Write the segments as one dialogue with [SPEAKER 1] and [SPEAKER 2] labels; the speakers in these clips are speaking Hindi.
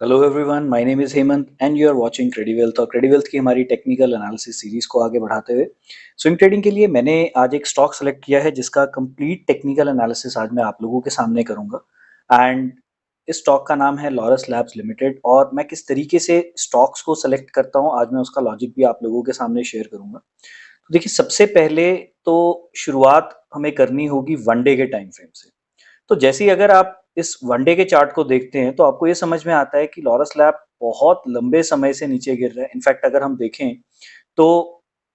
[SPEAKER 1] Hello everyone, my name is Hemant and you are watching Crediwealth. और क्रेडिवेल्थ की हमारी टेक्निकल एनालिसिस सीरीज को आगे बढ़ाते हुए स्विंग ट्रेडिंग के लिए मैंने आज एक स्टॉक सेलेक्ट किया है जिसका कंप्लीट टेक्निकल एनालिसिस आज मैं आप लोगों के सामने करूंगा। एंड इस स्टॉक का नाम है लॉरस लैब्स लिमिटेड। और मैं किस तरीके से स्टॉक्स को सेलेक्ट करता हूं, आज मैं उसका लॉजिक भी आप लोगों के सामने शेयर करूंगा। तो देखिए, सबसे पहले तो शुरुआत हमें करनी होगी वन डे के टाइम फ्रेम से। तो जैसे ही अगर आप इस वनडे के चार्ट को देखते हैं तो आपको ये समझ में आता है कि लॉरस लैब बहुत लंबे समय से नीचे गिर रहा है। इनफैक्ट अगर हम देखें तो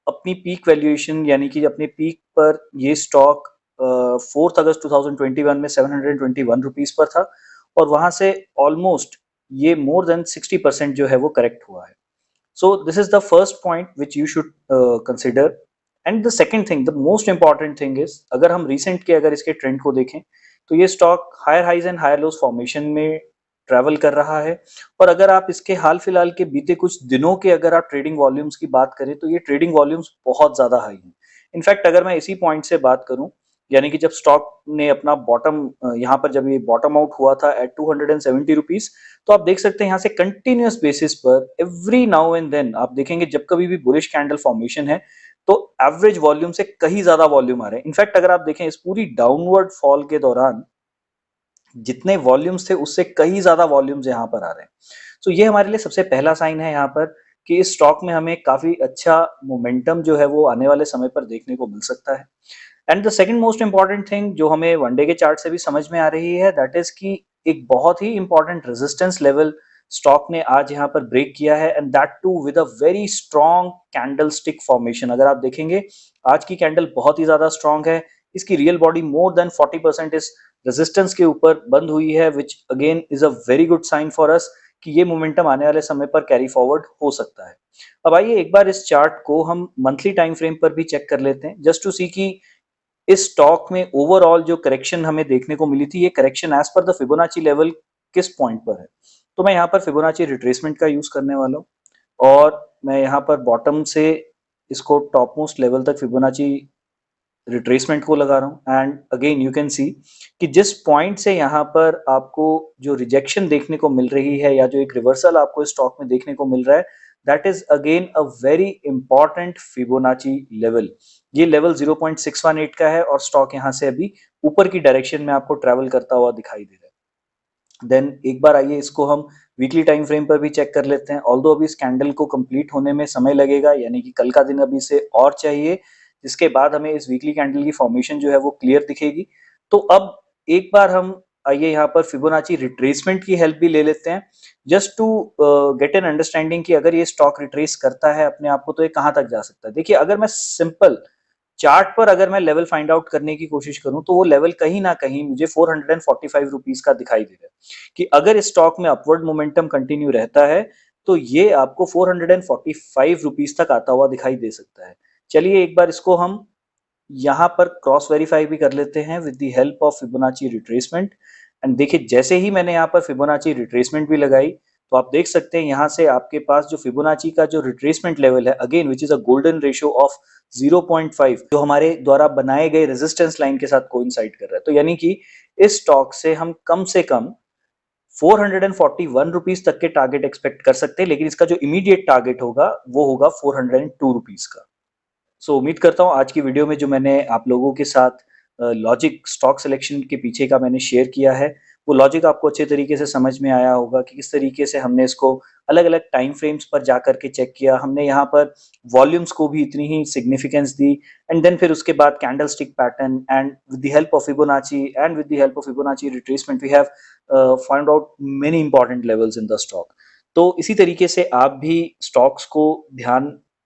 [SPEAKER 1] अपनी पीक वैल्यूएशन यानी कि अपने पीक पर ये स्टॉक 4 अगस्त 2021 में 721 रुपीज पर था। और वहां से ऑलमोस्ट ये मोर देन 60% जो है वो करेक्ट हुआ है। So this is the first point which you should consider. And the second thing, the most important thing is, अगर हम recent के अगर इसके ट्रेंड को देखें तो ये stock higher highs and higher lows formation में ट्रैवल कर रहा है। और अगर आप इसके हाल फिलहाल के बीते कुछ दिनों के अगर आप ट्रेडिंग वॉल्यूम्स की बात करें तो ये ट्रेडिंग वॉल्यूम्स बहुत ज्यादा हाई हैं। इनफैक्ट अगर मैं इसी पॉइंट से बात करूं, यानी कि जब स्टॉक ने अपना बॉटम यहाँ पर जब ये बॉटम आउट हुआ था एट 270 रुपीज, तो आप देख सकते हैं यहाँ से कंटिन्यूअस बेसिस पर एवरी नाउ एंड देन आप देखेंगे जब कभी भी बुलिश कैंडल फॉर्मेशन है तो एवरेज वॉल्यूम से कहीं ज्यादा वॉल्यूम आ रहे हैं। इनफैक्ट अगर आप देखें इस पूरी डाउनवर्ड फॉल के दौरान जितने वॉल्यूम्स थे उससे कहीं ज्यादा वॉल्यूम्स यहाँ पर आ रहे हैं। तो ये हमारे लिए सबसे पहला साइन है यहाँ पर कि इस स्टॉक में हमें काफी अच्छा मोमेंटम जो है वो आने वाले समय पर देखने को मिल सकता है। And the second most important thing जो हमें वनडे के चार्ट से भी समझ में आ रही है, दैट इज कि एक बहुत ही इंपॉर्टेंट रेजिस्टेंस लेवल स्टॉक ने आज यहाँ पर ब्रेक किया है, and that too with a very strong candlestick formation. अगर आप देखेंगे आज की कैंडल बहुत ही ज्यादा स्ट्रॉन्ग है। इसकी रियल बॉडी मोर देन 40% इस रेजिस्टेंस के ऊपर बंद हुई है, which again is a very good sign for us कि ये मोमेंटम आने वाले समय पर कैरी फॉरवर्ड हो सकता है। अब आइए एक बार इस चार्ट को हम मंथली टाइम फ्रेम पर भी चेक कर लेते हैं, जस्ट टू सी कि इस स्टॉक में ओवरऑल जो करेक्शन हमें देखने को मिली थी, ये correction as per the Fibonacci level किस पॉइंट पर है। तो मैं यहाँ पर फिबोनाची रिट्रेसमेंट का यूज करने वाला हूँ और मैं यहाँ पर बॉटम से इसको टॉप मोस्ट लेवल तक फिबोनाची रिट्रेसमेंट को लगा रहा हूँ। And again you can see कि जिस पॉइंट से यहाँ पर आपको जो रिजेक्शन देखने को मिल रही है या जो एक रिवर्सल आपको इस स्टॉक में देखने को मिल रहा है, that is again a very important Fibonacci level. ये लेवल 0.618 का है और स्टॉक यहाँ से अभी ऊपर की डायरेक्शन में आपको ट्रेवल करता हुआ दिखाई दे रहा है। देन एक बार आइए इसको हम वीकली टाइम फ्रेम पर भी चेक कर लेते हैं। ऑल्दो अभी इस कैंडल को कंप्लीट होने में समय लगेगा, यानी कि कल का दिन अभी से और चाहिए, जिसके बाद हमें इस वीकली कैंडल की फॉर्मेशन जो है वो क्लियर दिखेगी। तो अब एक बार हम आइए यहाँ पर फिबोनाची रिट्रेसमेंट की हेल्प भी ले लेते हैं, just to get an understanding कि अगर ये स्टॉक रिट्रेस करता है अपने आप को तो ये कहाँ तक जा सकता है। देखिए, अगर मैं सिंपल चार्ट पर अगर मैं लेवल फाइंड आउट करने की कोशिश करूं तो वो लेवल कहीं ना कहीं मुझे 445 रुपीज का दिखाई दे रहा है कि अगर इस स्टॉक में अपवर्ड मोमेंटम कंटिन्यू रहता है तो ये आपको 445 रुपीज तक आता हुआ दिखाई दे सकता है। चलिए एक बार इसको हम यहाँ पर क्रॉस वेरीफाई भी कर लेते हैं with the help of Fibonacci retracement. And देखिए, जैसे ही मैंने यहाँ पर फिबोनाची रिट्रेसमेंट भी लगाई तो आप देख सकते हैं यहाँ से आपके पास जो फिबोनाची का जो रिट्रेसमेंट लेवल है, again which is a golden ratio of 0.5, जो हमारे द्वारा बनाए गए रेजिस्टेंस लाइन के साथ कोइंसाइड कर रहा है। तो यानी कि इस स्टॉक से हम कम से कम 441 रुपीज तक के टारगेट एक्सपेक्ट कर सकते हैं, लेकिन इसका जो इमीडिएट टारगेट होगा वो होगा 402 रुपीज का। उम्मीद करता हूँ आज की वीडियो में जो मैंने आप लोगों के साथ लॉजिक स्टॉक सिलेक्शन के पीछे का मैंने शेयर किया है, वो लॉजिक आपको अच्छे तरीके से समझ में आया होगा कि किस तरीके से हमने इसको अलग अलग टाइम फ्रेम्स पर जा करके चेक किया। हमने यहाँ पर वॉल्यूम्स को भी इतनी ही सिग्निफिकेंस दी, एंड देन फिर उसके बाद candlestick pattern, and with the help of Fibonacci and with the help of Fibonacci retracement we have found out many important levels in the stock. तो इसी तरीके से आप भी स्टॉक्स को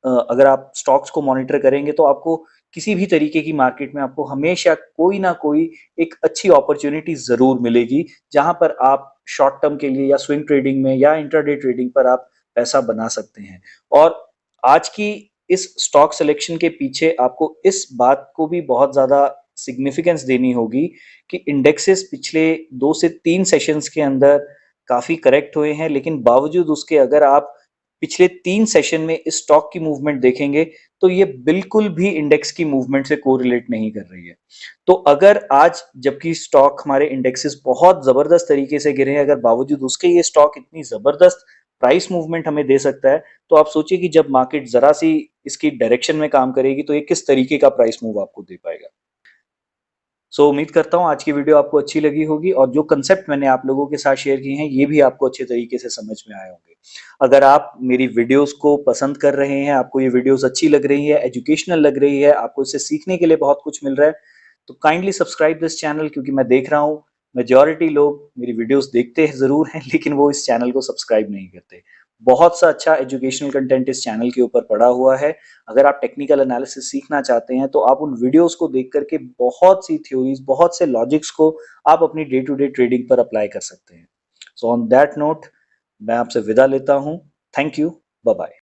[SPEAKER 1] अगर आप स्टॉक्स को मॉनिटर करेंगे तो आपको किसी भी तरीके की मार्केट में आपको हमेशा कोई ना कोई एक अच्छी अपॉर्चुनिटी जरूर मिलेगी जहां पर आप शॉर्ट टर्म के लिए या स्विंग ट्रेडिंग में या इंट्राडे ट्रेडिंग पर आप पैसा बना सकते हैं। और आज की इस स्टॉक सिलेक्शन के पीछे आपको इस बात को भी बहुत ज्यादा सिग्निफिकेंस देनी होगी कि इंडेक्सेस पिछले 2 से 3 सेशंस के अंदर काफी करेक्ट हुए हैं, लेकिन बावजूद उसके अगर आप पिछले 3 सेशन में इस स्टॉक की मूवमेंट देखेंगे तो ये बिल्कुल भी इंडेक्स की मूवमेंट से कोरिलेट नहीं कर रही है। तो अगर आज जबकि स्टॉक हमारे इंडेक्सेस बहुत ज़बरदस्त तरीके से गिरे हैं, अगर बावजूद उसके ये स्टॉक इतनी ज़बरदस्त प्राइस मूवमेंट हमें दे सकता है, तो आप सोचिए कि जब मार्केट ज़रा-सी इसकी डायरेक्शन में काम करेगी, तो ये किस तरीके का प्राइस मूव आपको दे पाएगा। उम्मीद करता हूँ आज की वीडियो आपको अच्छी लगी होगी और जो कंसेप्ट मैंने आप लोगों के साथ शेयर किए हैं, ये भी आपको अच्छे तरीके से समझ में आए होंगे। अगर आप मेरी वीडियोज़ को पसंद कर रहे हैं, आपको ये वीडियोज़ अच्छी लग रही है, एजुकेशनल लग रही है, आपको इससे सीखने के लिए बहुत कुछ मिल रहा है, तो काइंडली सब्सक्राइब दिस चैनल क्योंकि मैं देख रहा हूँ मेजॉरिटी लोग मेरी वीडियोज़ देखते हैं ज़रूर हैं, लेकिन वो इस चैनल को सब्सक्राइब नहीं करते। बहुत सा अच्छा एजुकेशनल कंटेंट इस चैनल के ऊपर पड़ा हुआ है। अगर आप टेक्निकल एनालिसिस सीखना चाहते हैं तो आप उन वीडियोस को देख करके बहुत सी थ्योरीज, बहुत से लॉजिक्स को आप अपनी डे टू डे ट्रेडिंग पर अप्लाई कर सकते हैं। ऑन दैट नोट मैं आपसे विदा लेता हूँ। Thank you. Bye bye.